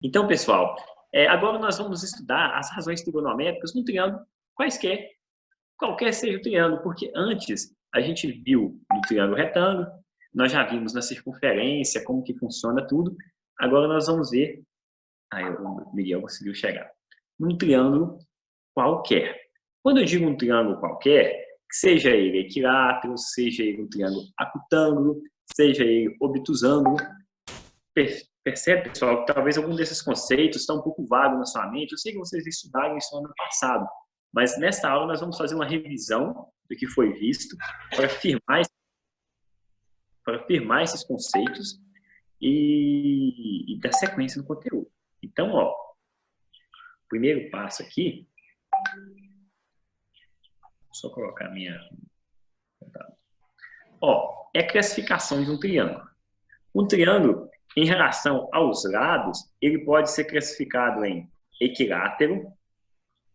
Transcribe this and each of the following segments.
Então, pessoal, agora nós vamos estudar as razões trigonométricas no triângulo qualquer seja o triângulo, porque antes a gente viu no triângulo retângulo, nós já vimos na circunferência como que funciona tudo, agora nós vamos ver, o Miguel conseguiu chegar, num triângulo qualquer. Quando eu digo um triângulo qualquer, seja ele equilátero, seja ele um triângulo acutângulo, seja ele obtusângulo, percebe, pessoal, que talvez algum desses conceitos está um pouco vago na sua mente. Eu sei que vocês estudaram isso no ano passado, mas nesta aula nós vamos fazer uma revisão do que foi visto para firmar esses conceitos e dar sequência no conteúdo. Então, ó, o primeiro passo aqui, só colocar a minha... Ó, é a classificação de um triângulo. Um triângulo, em relação aos lados, ele pode ser classificado em equilátero.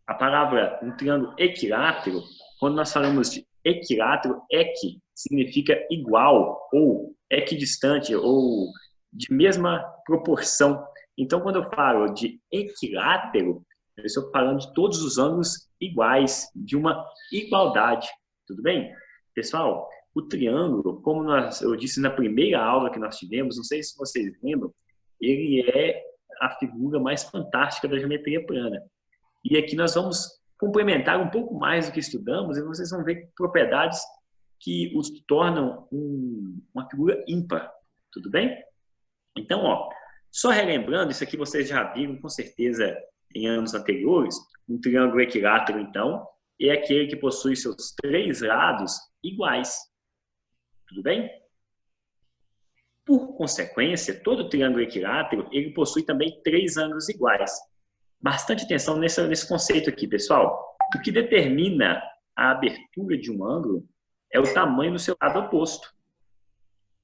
A palavra um triângulo equilátero, quando nós falamos de equilátero, equi significa igual, ou equidistante, ou de mesma proporção. Então, quando eu falo de equilátero, eu estou falando de todos os ângulos iguais, de uma igualdade. Tudo bem? Pessoal, o triângulo, como eu disse na primeira aula que nós tivemos, não sei se vocês lembram, ele é a figura mais fantástica da geometria plana. E aqui nós vamos complementar um pouco mais do que estudamos e vocês vão ver propriedades que os tornam uma figura ímpar. Tudo bem? Então, ó, só relembrando, isso aqui vocês já viram com certeza em anos anteriores, um triângulo equilátero, então, é aquele que possui seus três lados iguais. Tudo bem? Por consequência, todo triângulo equilátero, ele possui também três ângulos iguais. Bastante atenção nesse conceito aqui, pessoal. O que determina a abertura de um ângulo é o tamanho do seu lado oposto.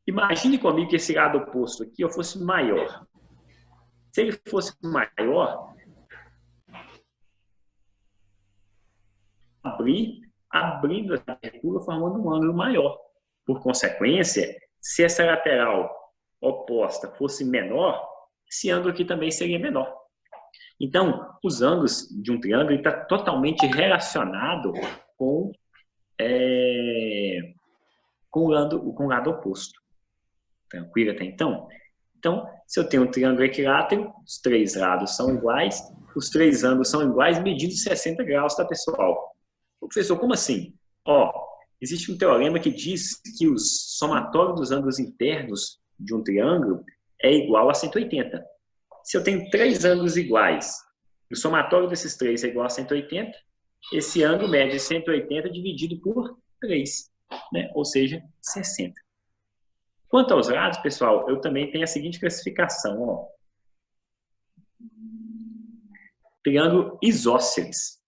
Imagine comigo que esse lado oposto aqui fosse maior. Se ele fosse maior, abrindo a abertura, formando um ângulo maior. Por consequência, se essa lateral oposta fosse menor, esse ângulo aqui também seria menor. Então, os ângulos de um triângulo está totalmente relacionado com o lado oposto. Tranquilo até então? Então, se eu tenho um triângulo equilátero, os três lados são iguais, os três ângulos são iguais, medindo 60 graus, tá, pessoal? Professor, como assim? Ó, existe um teorema que diz que o somatório dos ângulos internos de um triângulo é igual a 180. Se eu tenho três ângulos iguais, o somatório desses três é igual a 180, esse ângulo mede 180 dividido por 3, né? Ou seja, 60. Quanto aos lados, pessoal, eu também tenho a seguinte classificação. Ó. Triângulo isósceles.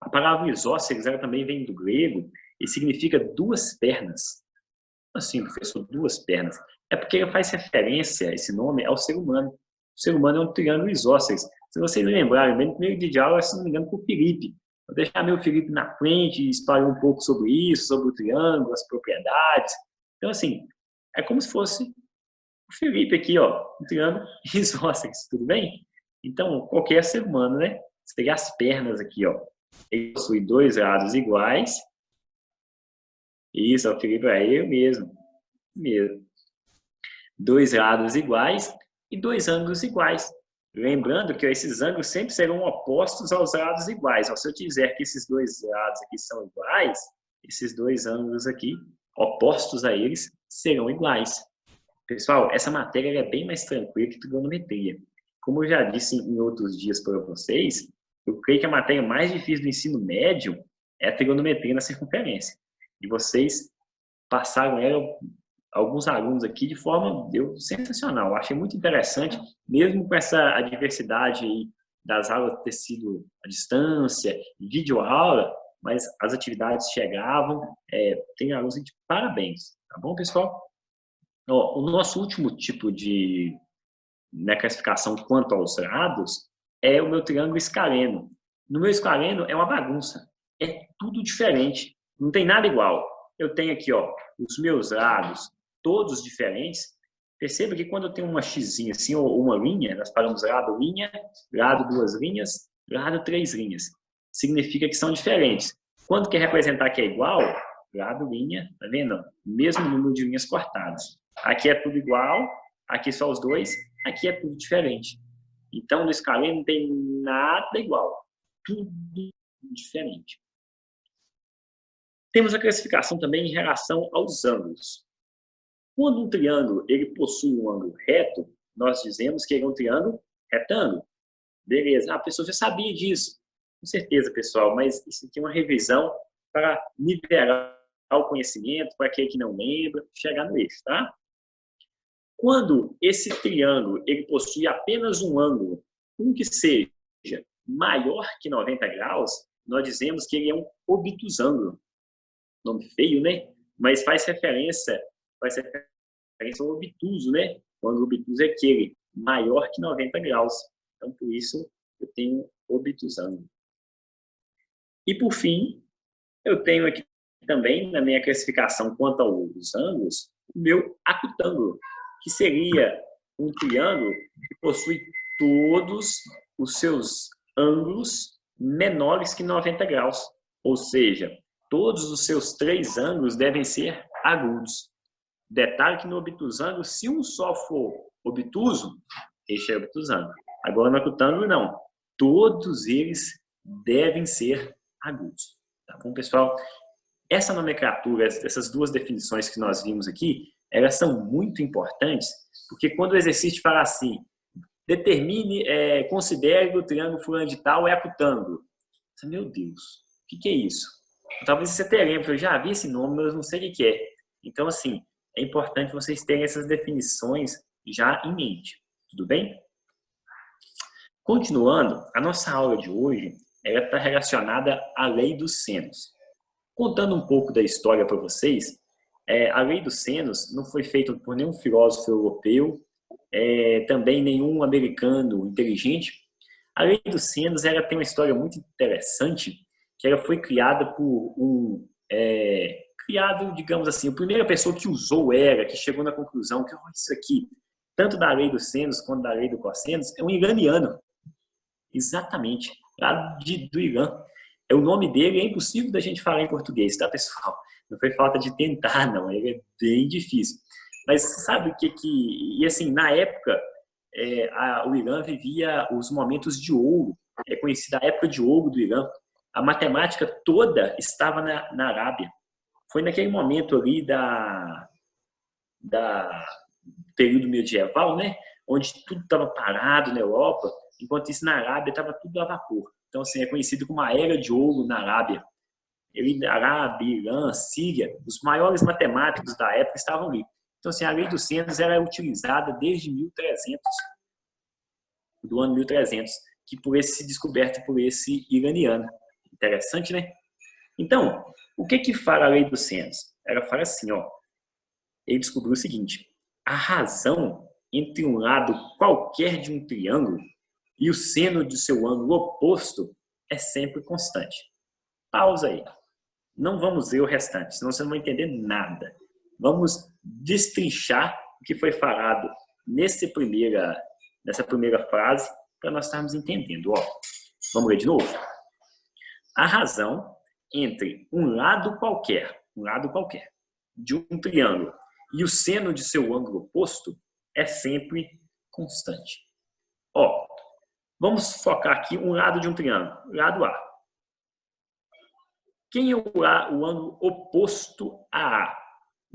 A palavra isósceles ela também vem do grego e significa duas pernas. Assim, professor, duas pernas. É porque ele faz referência, esse nome, ao ser humano. O ser humano é um triângulo isósceles. Se vocês lembrarem, bem no primeiro vídeo de aula, se não me engano, com o Felipe. Vou deixar meu Felipe na frente e espalhar um pouco sobre isso, sobre o triângulo, as propriedades. Então, assim, é como se fosse o Felipe aqui, ó, um triângulo isósceles, tudo bem? Então, qualquer ser humano, né? Você tem as pernas aqui, ó. Ele possui dois lados iguais. Isso, o Felipe é eu mesmo. Dois lados iguais e dois ângulos iguais. Lembrando que esses ângulos sempre serão opostos aos lados iguais. Se eu dizer que esses dois lados aqui são iguais, esses dois ângulos aqui, opostos a eles, serão iguais. Pessoal, essa matéria é bem mais tranquila que trigonometria. Como eu já disse em outros dias para vocês, eu creio que a matéria mais difícil do ensino médio é a trigonometria na circunferência. E vocês passaram ela, alguns alunos aqui, de forma sensacional. Eu achei muito interessante, mesmo com essa adversidade aí das aulas ter sido à distância, videoaula, mas as atividades chegavam. Tem alunos de parabéns. Tá bom, pessoal? Ó, o nosso último tipo na classificação quanto aos lados é o meu triângulo escaleno. No meu escaleno é uma bagunça. É tudo diferente. Não tem nada igual. Eu tenho aqui, ó, os meus lados todos diferentes. Perceba que quando eu tenho uma xzinha assim, ou uma linha, nós falamos lado linha, lado duas linhas, lado três linhas. Significa que são diferentes. Quando quer representar que é igual, lado linha, tá vendo? Mesmo número de linhas cortadas. Aqui é tudo igual, aqui só os dois, aqui é tudo diferente. Então, no escaleno não tem nada igual. Tudo diferente. Temos a classificação também em relação aos ângulos. Quando um triângulo ele possui um ângulo reto, nós dizemos que ele é um triângulo retângulo. Beleza, a pessoa já sabia disso. Com certeza, pessoal, mas isso aqui é uma revisão para nivelar o conhecimento, para aquele que não lembra, chegar no eixo, tá? Quando esse triângulo ele possui apenas um ângulo, um que seja maior que 90 graus, nós dizemos que ele é um obtusângulo. Nome feio, né? Mas faz referência ao obtuso, né? O ângulo obtuso é aquele maior que 90 graus. Então, por isso, eu tenho obtusângulo. E, por fim, eu tenho aqui também, na minha classificação quanto aos ângulos, o meu acutângulo, que seria um triângulo que possui todos os seus ângulos menores que 90 graus. Ou seja, todos os seus três ângulos devem ser agudos. Detalhe que no obtusângulo, se um só for obtuso, este é obtusângulo. Agora no acutângulo, não. Todos eles devem ser agudos. Tá bom, pessoal? Essa nomenclatura, essas duas definições que nós vimos aqui, elas são muito importantes, porque quando o exercício fala assim, determine, considere que o triângulo fulano de tal é acutângulo. Meu Deus, o que é isso? Talvez você tenha lembrado, eu já vi esse nome, mas eu não sei o que é. Então, assim, é importante vocês terem essas definições já em mente. Tudo bem? Continuando, a nossa aula de hoje está relacionada à lei dos senos. Contando um pouco da história para vocês, a lei dos senos não foi feita por nenhum filósofo europeu, também nenhum americano inteligente. A lei dos senos ela tem uma história muito interessante, que ela foi criada por digamos assim, a primeira pessoa que usou que chegou na conclusão que isso aqui, tanto da lei dos senos quanto da lei do cossenos, é um iraniano. Exatamente, lá do Irã. O nome dele é impossível da gente falar em português, tá, pessoal? Não foi falta de tentar, não. Ele é bem difícil. Mas sabe o que E assim, na época, o Irã vivia os momentos de ouro. É conhecida a época de ouro do Irã. A matemática toda estava na Arábia. Foi naquele momento ali da período medieval, né? Onde tudo estava parado na Europa, enquanto isso na Arábia estava tudo a vapor. Então, assim, é conhecido como a Era de Ouro na Arábia. Arábia, Irã, Síria, os maiores matemáticos da época estavam ali. Então, assim, a lei dos senos era utilizada desde 1300, do ano 1300, descoberta por esse iraniano. Interessante, né? Então, o que fala a lei dos senos? Ela fala assim, ó. Ele descobriu o seguinte: a razão entre um lado qualquer de um triângulo e o seno de seu ângulo oposto é sempre constante. Pausa aí. Não vamos ver o restante, senão você não vai entender nada. Vamos destrinchar o que foi falado nessa primeira frase para nós estarmos entendendo. Ó, vamos ler de novo? A razão entre um lado qualquer de um triângulo e o seno de seu ângulo oposto é sempre constante. Ó, vamos focar aqui um lado de um triângulo, lado A. Quem é o ângulo oposto a A?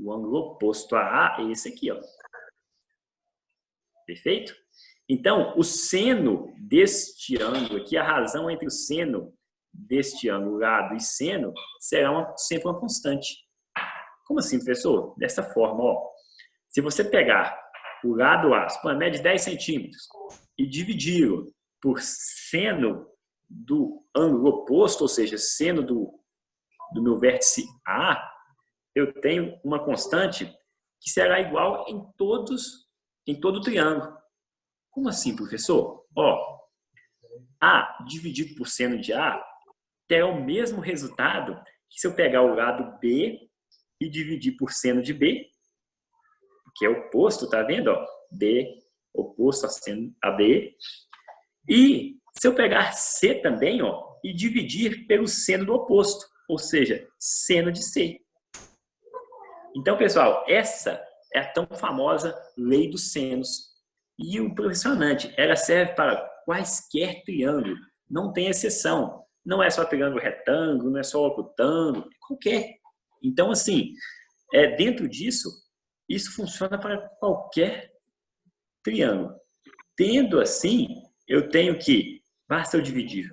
O ângulo oposto a A é esse aqui, ó. Perfeito? Então, o seno deste ângulo aqui, a razão entre o seno deste ângulo, lado e seno, será sempre uma constante. Como assim, professor? Dessa forma, ó. Se você pegar o lado A, supõe a média de 10 centímetros, e dividi-lo por seno do ângulo oposto, ou seja, seno do meu vértice A, eu tenho uma constante que será igual em todo o triângulo. Como assim, professor? Ó, A dividido por seno de A terá o mesmo resultado que se eu pegar o lado B e dividir por seno de B, que é oposto, tá vendo? Ó, B, oposto a seno a B. E se eu pegar C também, ó, e dividir pelo seno do oposto, ou seja, seno de C. Então, pessoal, essa é a tão famosa lei dos senos. E o impressionante, ela serve para quaisquer triângulo, não tem exceção. Não é só triângulo retângulo, não é só octângulo, qualquer. Então, assim, dentro disso, isso funciona para qualquer triângulo. Tendo assim, eu tenho que, basta eu dividir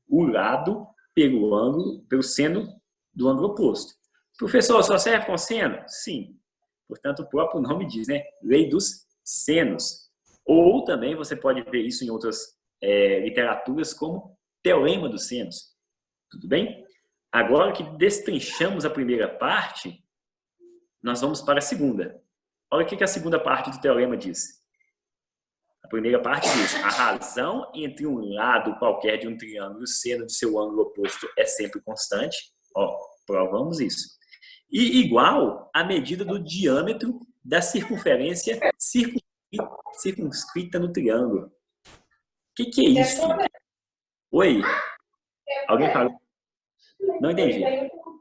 o lado pelo ângulo, pelo seno do ângulo oposto. Professor, só serve com seno? Sim. Portanto, o próprio nome diz, né? Lei dos senos. Ou também você pode ver isso em outras literaturas como teorema dos senos. Tudo bem? Agora que destrinchamos a primeira parte, nós vamos para a segunda. Olha o que a segunda parte do teorema diz. A primeira parte diz: a razão entre um lado qualquer de um triângulo e o seno de seu ângulo oposto é sempre constante. Ó, provamos isso. E igual à medida do diâmetro da circunferência circunscrita no triângulo. O que é isso? Oi? Alguém falou? Não entendi. Cadê ele? Eu não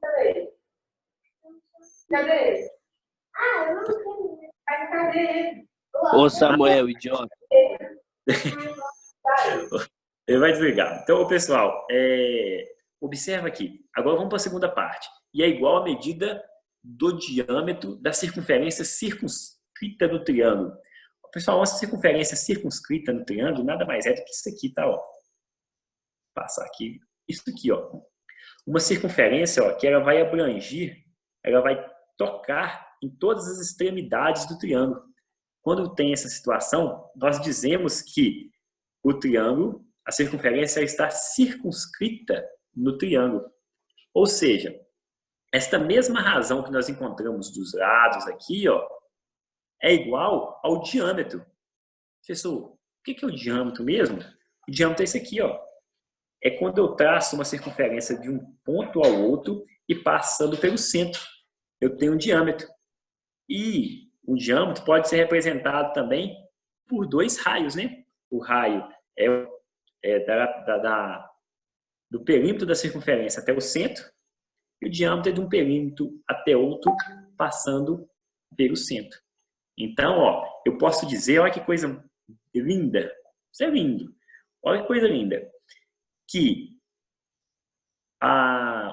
sei. Mas cadê ele? Ô Samuel, idiota. Ele vai desligar. Então, pessoal, observa aqui. Agora vamos para a segunda parte. E é igual à medida do diâmetro da circunferência circunscrita no triângulo. Pessoal, essa circunferência circunscrita no triângulo nada mais é do que isso aqui, tá? Ó. Vou passar aqui. Isso aqui, ó. Uma circunferência, ó, que ela vai abranger, ela vai tocar em todas as extremidades do triângulo. Quando tem essa situação, nós dizemos que o triângulo, a circunferência está circunscrita no triângulo. Ou seja, esta mesma razão que nós encontramos dos lados aqui, ó, é igual ao diâmetro. Professor, o que é o diâmetro mesmo? O diâmetro é esse aqui, ó. É quando eu traço uma circunferência de um ponto ao outro e passando pelo centro. Eu tenho um diâmetro. E o diâmetro pode ser representado também por dois raios, né? O raio do perímetro da circunferência até o centro e o diâmetro é de um perímetro até outro passando pelo centro. Então, ó, eu posso dizer, olha que coisa linda. Isso é lindo. Olha que coisa linda. Que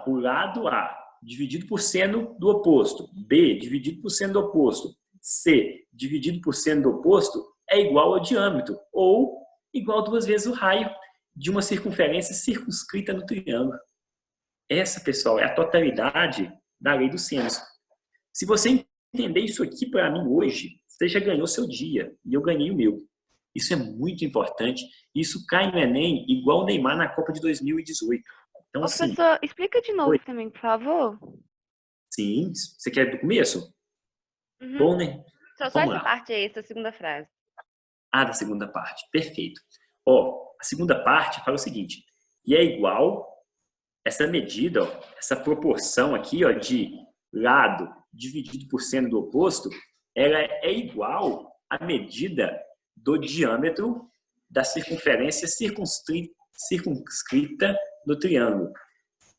o lado A dividido por seno do oposto, B dividido por seno do oposto, C dividido por seno do oposto é igual ao diâmetro, ou igual 2 vezes o raio de uma circunferência circunscrita no triângulo. Essa, pessoal, é a totalidade da lei dos senos. Se você entender isso aqui para mim hoje, você já ganhou seu dia e eu ganhei o meu. Isso é muito importante. Isso cai no Enem igual o Neymar na Copa de 2018. Então, assim, professor, explica de novo também, por favor. Sim, você quer do começo? Uhum. Bom, né? Só essa parte aí, essa segunda frase. Da segunda parte. Perfeito. Ó, a segunda parte fala o seguinte, e é igual essa medida, ó, essa proporção aqui, ó, de lado dividido por seno do oposto, ela é igual à medida do diâmetro da circunferência circunscrita no triângulo.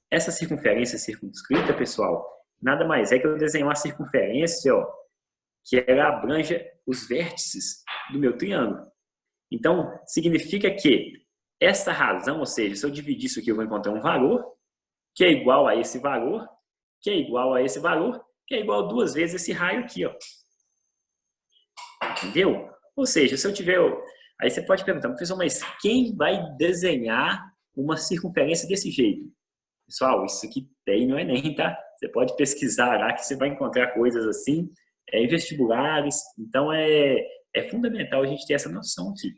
Essa circunferência circunscrita, pessoal, nada mais é que eu desenhar uma circunferência, ó, que ela abranja os vértices do meu triângulo. Então, significa que essa razão, ou seja, se eu dividir isso aqui, eu vou encontrar um valor que é igual a esse valor, que é igual a esse valor, que é igual a 2 vezes esse raio aqui, ó. Entendeu? Ou seja, se eu tiver... Aí você pode perguntar, professor, mas quem vai desenhar uma circunferência desse jeito? Pessoal, isso aqui tem no Enem, tá? Você pode pesquisar lá que você vai encontrar coisas assim, em vestibulares. Então, é fundamental a gente ter essa noção aqui.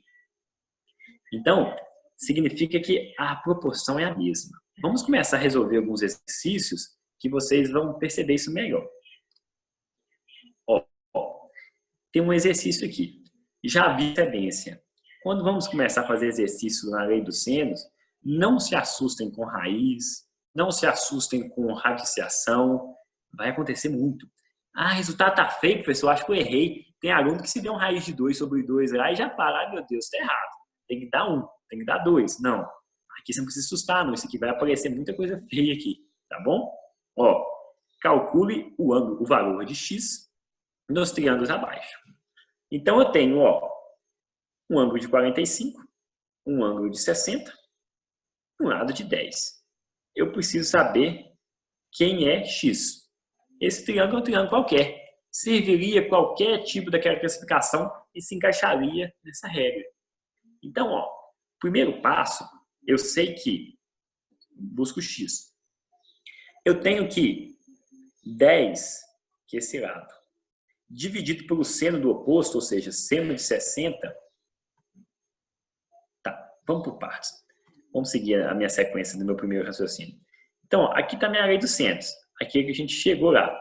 Então, significa que a proporção é a mesma. Vamos começar a resolver alguns exercícios que vocês vão perceber isso melhor. Ó, tem um exercício aqui. Já vi tendência. Quando vamos começar a fazer exercícios na lei dos senos, não se assustem com raiz, não se assustem com radiciação. Vai acontecer muito. Resultado tá feio, professor, acho que eu errei. Tem aluno que se der um raiz de 2 sobre 2 lá e já fala, ah, meu Deus, está errado. Tem que dar 1, tem que dar 2. Não, aqui você não precisa assustar, não. Isso aqui vai aparecer muita coisa feia aqui, tá bom? Ó, calcule o ângulo, o valor de x nos triângulos abaixo. Então, eu tenho, ó, um ângulo de 45, um ângulo de 60, um lado de 10. Eu preciso saber quem é x. Esse triângulo é um triângulo qualquer. Serviria qualquer tipo daquela classificação e se encaixaria nessa regra. Então, ó, primeiro passo, eu sei que busco x. Eu tenho que 10, que é esse lado, dividido pelo seno do oposto, ou seja, seno de 60. Tá, vamos por partes. Vamos seguir a minha sequência do meu primeiro raciocínio. Então, ó, aqui está a minha lei dos senos. Aqui é que a gente chegou lá.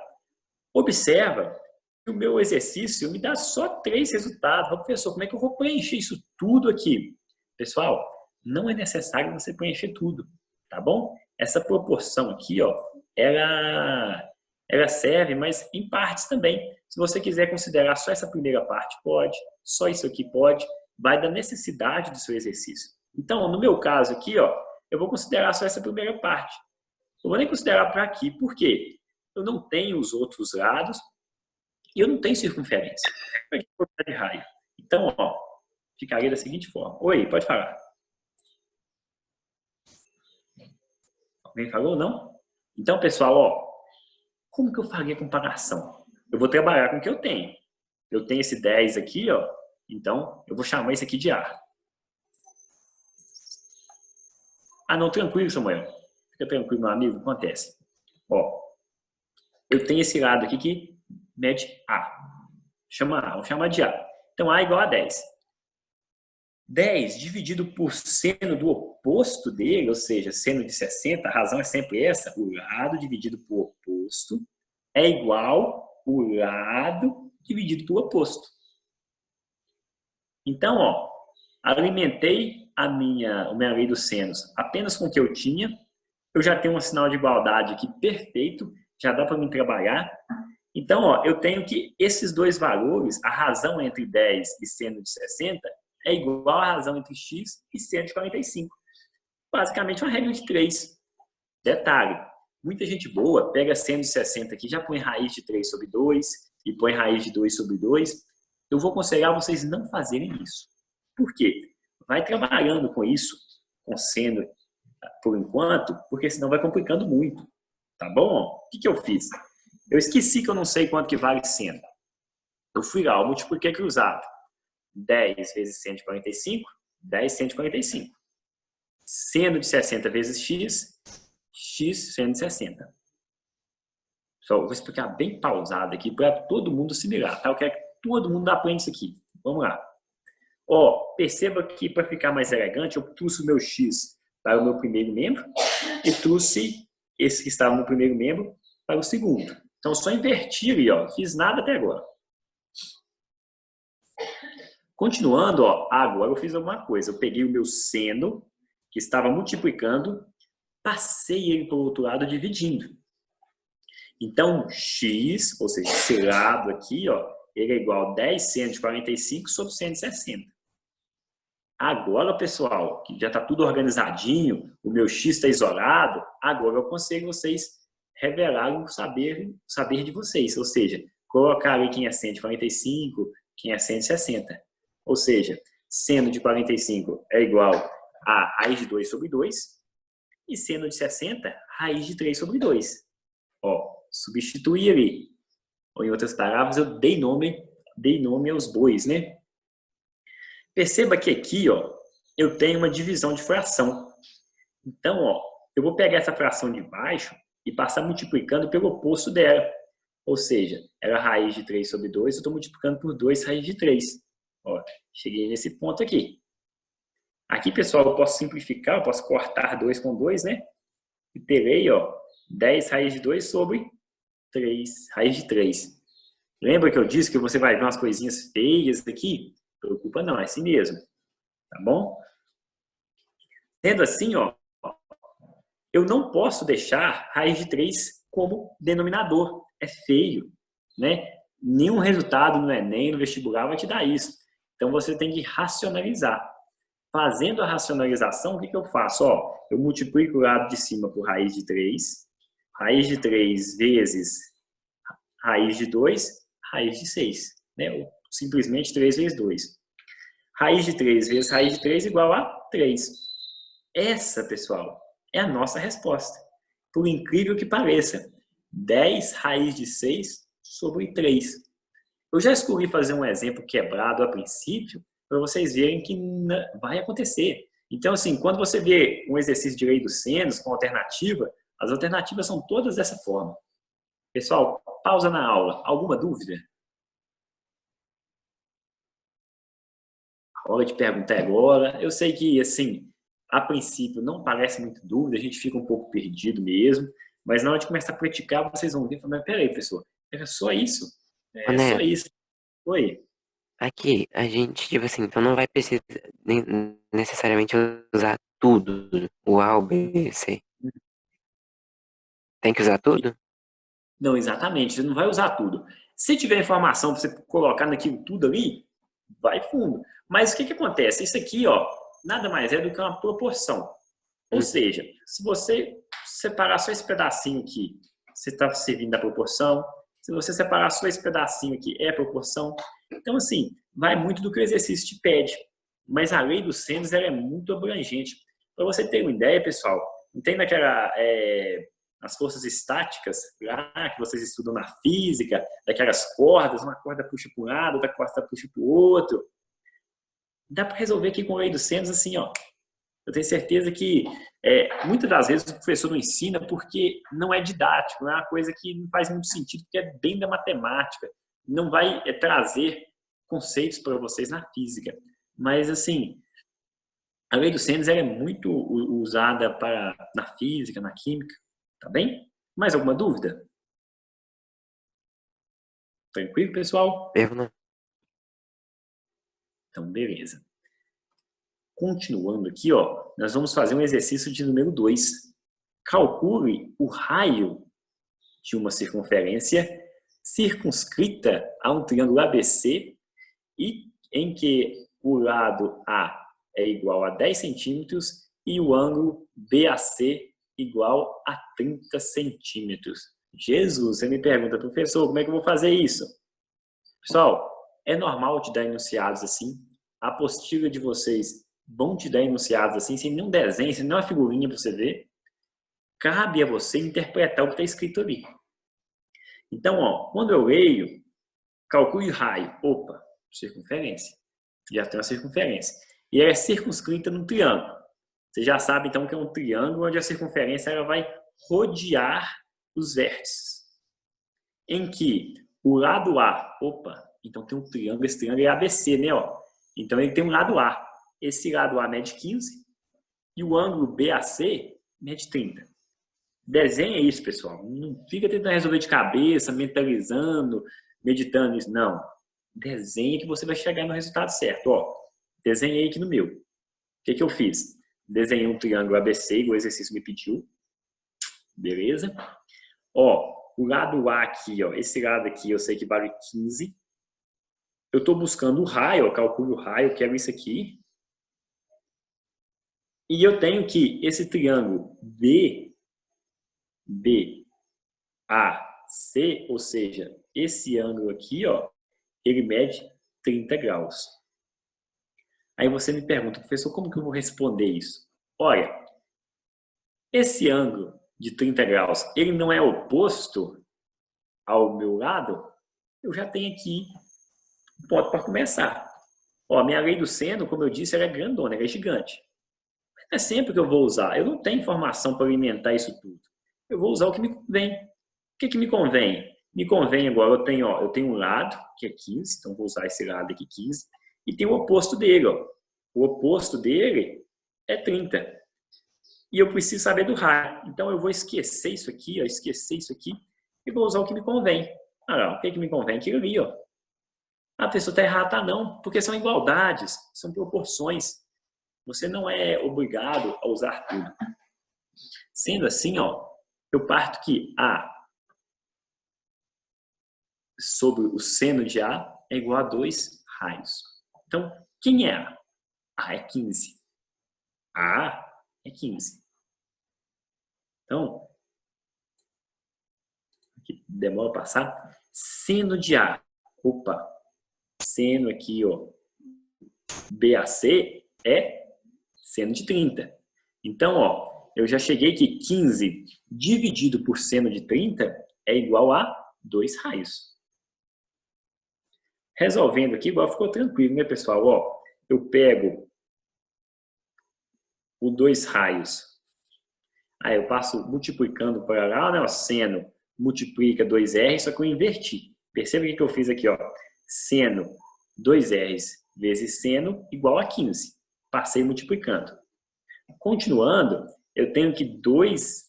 Observa que o meu exercício me dá só 3 resultados. Professor, como é que eu vou preencher isso tudo aqui? Pessoal, não é necessário você preencher tudo, tá bom? Essa proporção aqui, ó, ela serve, mas em partes também. Se você quiser considerar só essa primeira parte, pode. Só isso aqui pode. Vai da necessidade do seu exercício. Então, no meu caso aqui, ó, eu vou considerar só essa primeira parte. Eu vou nem considerar para aqui. Por quê? Eu não tenho os outros lados e eu não tenho circunferência. Como é que eu vou de raio? Então, ó, ficaria da seguinte forma. Oi, pode falar. Alguém falou? Não? Então, pessoal, ó, como que eu faria a comparação? Eu vou trabalhar com o que eu tenho. Eu tenho esse 10 aqui, ó. Então, eu vou chamar isso aqui de A. Ah, não, tranquilo, Samuel. Fica tranquilo, meu amigo, acontece. Ó, eu tenho esse lado aqui que mede A. Chama A, vamos chamar de A. Então, A igual a 10. 10 dividido por seno do oposto dele, ou seja, seno de 60, a razão é sempre essa, o lado dividido por oposto é igual o lado dividido por oposto. Então, ó, alimentei a minha lei dos senos apenas com o que eu tinha, eu já tenho um sinal de igualdade aqui perfeito, já dá para me trabalhar. Então, ó, eu tenho que esses dois valores, a razão entre 10 e seno de 60, é igual à razão entre x e seno de 45. Basicamente uma regra de 3. Detalhe, muita gente boa pega seno de 60 aqui, já põe raiz de 3 sobre 2 e põe raiz de 2 sobre 2. Eu vou aconselhar vocês não fazerem isso. Por quê? Vai trabalhando com isso, com seno por enquanto, porque senão vai complicando muito. Tá bom? O que eu fiz? Eu esqueci que eu não sei quanto que vale seno. Eu fui lá, eu multipliquei cruzado. 10 vezes 145, 10 145. Seno de 60 vezes x, x seno de 60. Só vou explicar bem pausado aqui para todo mundo se ligar, tá? Eu quero que todo mundo aprenda isso aqui. Vamos lá. Ó, perceba que para ficar mais elegante, eu trouxe o meu x para o meu primeiro membro e trouxe esse que estava no primeiro membro para o segundo. Então, só inverti ali, ó. Fiz nada até agora. Continuando, ó, agora eu fiz alguma coisa. Eu peguei o meu seno, que estava multiplicando, passei ele para o outro lado dividindo. Então, x, ou seja, esse lado aqui, ó, ele é igual a 10 seno de 45 sobre 160. Agora, pessoal, que já está tudo organizadinho, o meu x está isolado, agora eu consigo vocês revelarem o saber de vocês. Ou seja, colocar ali quem é 145, quem é 160. Ou seja, seno de 45 é igual a raiz de 2 sobre 2 e seno de 60, raiz de 3 sobre 2. Ó, substituir ali. Ou, em outras palavras, eu dei nome aos bois, né? Perceba que aqui, ó, eu tenho uma divisão de fração. Então, ó, eu vou pegar essa fração de baixo e passar multiplicando pelo oposto dela. Ou seja, era raiz de 3 sobre 2, eu estou multiplicando por 2 raiz de 3. Ó, cheguei nesse ponto aqui. Aqui, pessoal, eu posso simplificar, eu posso cortar 2 com 2, né? E terei, ó, 10 raiz de 2 sobre 3 raiz de 3. Lembra que eu disse que você vai ver umas coisinhas feias aqui? Não preocupa não, é assim mesmo. Tá bom? Sendo assim, ó, eu não posso deixar raiz de 3 como denominador. É feio, né? Nenhum resultado no Enem, no vestibular vai te dar isso. Então você tem que racionalizar. Fazendo a racionalização, o que eu faço? Ó, eu multiplico o lado de cima por raiz de 3. Raiz de 3 vezes raiz de 2, raiz de 6. Né? Ou simplesmente 3 vezes 2. Raiz de 3 vezes raiz de 3 igual a 3. Essa, pessoal, é a nossa resposta. Por incrível que pareça, 10 raiz de 6 sobre 3. Eu já escolhi fazer um exemplo quebrado a princípio, para vocês verem que vai acontecer. Então, assim, quando você vê um exercício de lei dos senos com alternativa, as alternativas são todas dessa forma. Pessoal, pausa na aula. Alguma dúvida? A hora de perguntar é agora. Eu sei que, assim, a princípio não parece muito dúvida, a gente fica um pouco perdido mesmo, mas na hora de começar a praticar, vocês vão ver e falar, mas peraí, professor, era só isso? Ô, É só Neto, isso. Oi? aqui, a gente, tipo assim, então não vai precisar necessariamente usar tudo, o A, o B, C. Tem que usar tudo? Não, exatamente, você não vai usar tudo. Se tiver informação para você colocar naquilo tudo ali, vai fundo. Mas o que acontece? Isso aqui, ó, nada mais é do que uma proporção. Ou seja, se você separar só esse pedacinho aqui, você está servindo da proporção. Se você separar só esse pedacinho aqui, é proporção. Então, assim, vai muito do que o exercício te pede. Mas a lei dos senos ela é muito abrangente. Para você ter uma ideia, pessoal, não tem naquela as forças estáticas lá que vocês estudam na física, daquelas cordas, uma corda puxa para um lado, outra corda puxa para o outro. Dá para resolver aqui com a lei dos senos assim, ó. Eu tenho certeza que muitas das vezes o professor não ensina porque não é didático, não é uma coisa que não faz muito sentido, porque é bem da matemática. Não vai trazer conceitos para vocês na física. Mas, assim, a lei dos senos é muito usada na física, na química, tá bem? Mais alguma dúvida? Tranquilo, pessoal? Eu não. Então, beleza. Continuando aqui, ó, nós vamos fazer um exercício de número 2. Calcule o raio de uma circunferência circunscrita a um triângulo ABC e em que o lado A é igual a 10 centímetros e o ângulo BAC igual a 30 centímetros. Jesus, você me pergunta, professor, como é que eu vou fazer isso? Pessoal, é normal te dar enunciados assim. A apostila de vocês vão te dar enunciados assim, sem nenhum desenho, sem nenhuma figurinha para você ver. Cabe a você interpretar o que está escrito ali. Então, ó, quando eu leio, calcule raio. Opa, circunferência. Já tem uma circunferência. E ela é circunscrita num triângulo. Você já sabe, então, que é um triângulo onde a circunferência ela vai rodear os vértices. Em que o lado A, opa, então tem um triângulo, esse triângulo é ABC, né? Ó. Então ele tem um lado A. Esse lado A mede 15 e o ângulo BAC mede 30. Desenha isso, pessoal. Não fica tentando resolver de cabeça, mentalizando, meditando isso. Não. Desenha que você vai chegar no resultado certo. Ó, desenhei aqui no meu. O que eu fiz? Desenhei um triângulo ABC, igual o exercício me pediu. Beleza? Ó, o lado A aqui, ó, esse lado aqui eu sei que vale 15. Eu estou buscando o raio, ó, calculo o raio, eu quero isso aqui. E eu tenho que esse triângulo BAC, ou seja, esse ângulo aqui, ó, ele mede 30 graus. Aí você me pergunta, professor, como que eu vou responder isso? Olha, esse ângulo de 30 graus, ele não é oposto ao meu lado? Eu já tenho aqui um ponto para começar. Ó, minha lei do seno, como eu disse, ela é grandona, ela é gigante. É sempre que eu vou usar. Eu não tenho informação para alimentar isso tudo. Eu vou usar o que me convém. O que me convém? Me convém agora, eu tenho um lado, que é 15, então vou usar esse lado aqui, 15, e tem o oposto dele, ó. O oposto dele é 30. E eu preciso saber do raio. Então eu vou esquecer isso aqui, ó, e vou usar o que me convém. Ah, o que me convém? Aquilo ali, ó. A pessoa está errada, tá não, porque são igualdades, são proporções. Você não é obrigado a usar tudo. Sendo assim, ó, eu parto que A sobre o seno de A é igual a 2 raios. Então, quem é A? A é 15. A é 15. Então, aqui demora a passar. Seno de A. Opa, seno aqui, ó, BAC é seno de 30. Então, ó, eu já cheguei que 15 dividido por seno de 30 é igual a 2 raios. Resolvendo aqui, igual ficou tranquilo, né, pessoal? Ó, eu pego o 2 raios. Aí eu passo multiplicando para lá, né? O seno multiplica 2r, só que eu inverti. Perceba o que eu fiz aqui, ó. Seno 2r vezes seno igual a 15. Passei multiplicando. Continuando, eu tenho que 2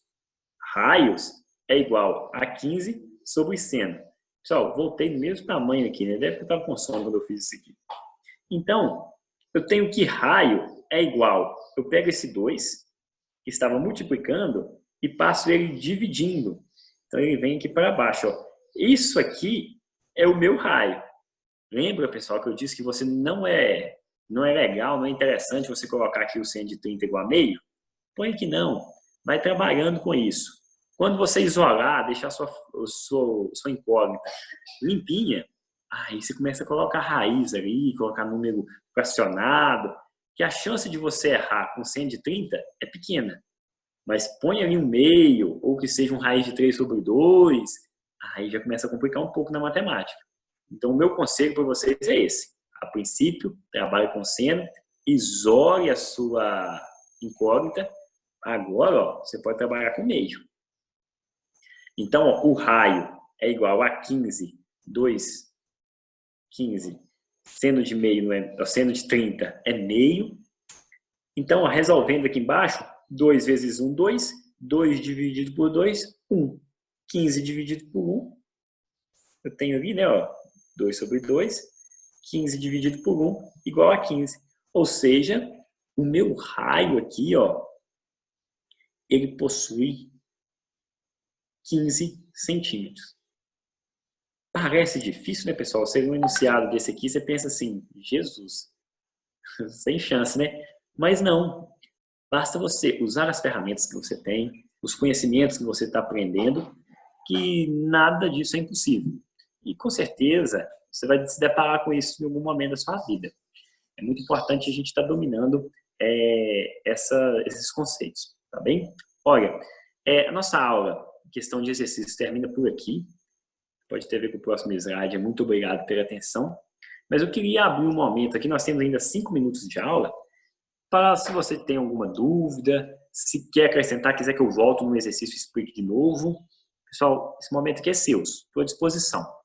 raios é igual a 15 sobre seno. Pessoal, voltei no mesmo tamanho aqui, né? Deve que eu estava com sono quando eu fiz isso aqui. Então, eu tenho que raio é igual. Eu pego esse 2, que estava multiplicando, e passo ele dividindo. Então, ele vem aqui para baixo. Ó. Isso aqui é o meu raio. Lembra, pessoal, que eu disse que você não é legal, não é interessante você colocar aqui o seno de 30 igual a meio? Põe que não. Vai trabalhando com isso. Quando você isolar, deixar sua incógnita limpinha, aí você começa a colocar raiz ali, colocar número fracionado, que a chance de você errar com seno de 30 é pequena. Mas põe ali um meio, ou que seja um raiz de 3 sobre 2, aí já começa a complicar um pouco na matemática. Então, o meu conselho para vocês é esse. A princípio, trabalhe com seno, isole a sua incógnita. Agora, ó, você pode trabalhar com meio. Então, ó, o raio é igual a 15, 2, 15. Seno de meio, seno de 30 é meio. Então, ó, resolvendo aqui embaixo, 2 vezes 1, 2. 2 dividido por 2, 1. 15 dividido por 1. Eu tenho ali, né, ó, 2 sobre 2. 15 dividido por 1 igual a 15. Ou seja, o meu raio aqui, ó, ele possui 15 centímetros. Parece difícil, né, pessoal? Ser um enunciado desse aqui, você pensa assim, Jesus, sem chance, né? Mas não. Basta você usar as ferramentas que você tem, os conhecimentos que você está aprendendo, que nada disso é impossível. E com certeza você vai se deparar com isso em algum momento da sua vida. É muito importante a gente estar dominando esses conceitos, tá bem? Olha, a nossa aula, questão de exercício, termina por aqui. Pode ter a ver com o próximo slide. Muito obrigado pela atenção. Mas eu queria abrir um momento aqui, nós temos ainda 5 minutos de aula, para se você tem alguma dúvida, se quer acrescentar, quiser que eu volte no exercício e explique de novo. Pessoal, esse momento aqui é seu, estou à disposição.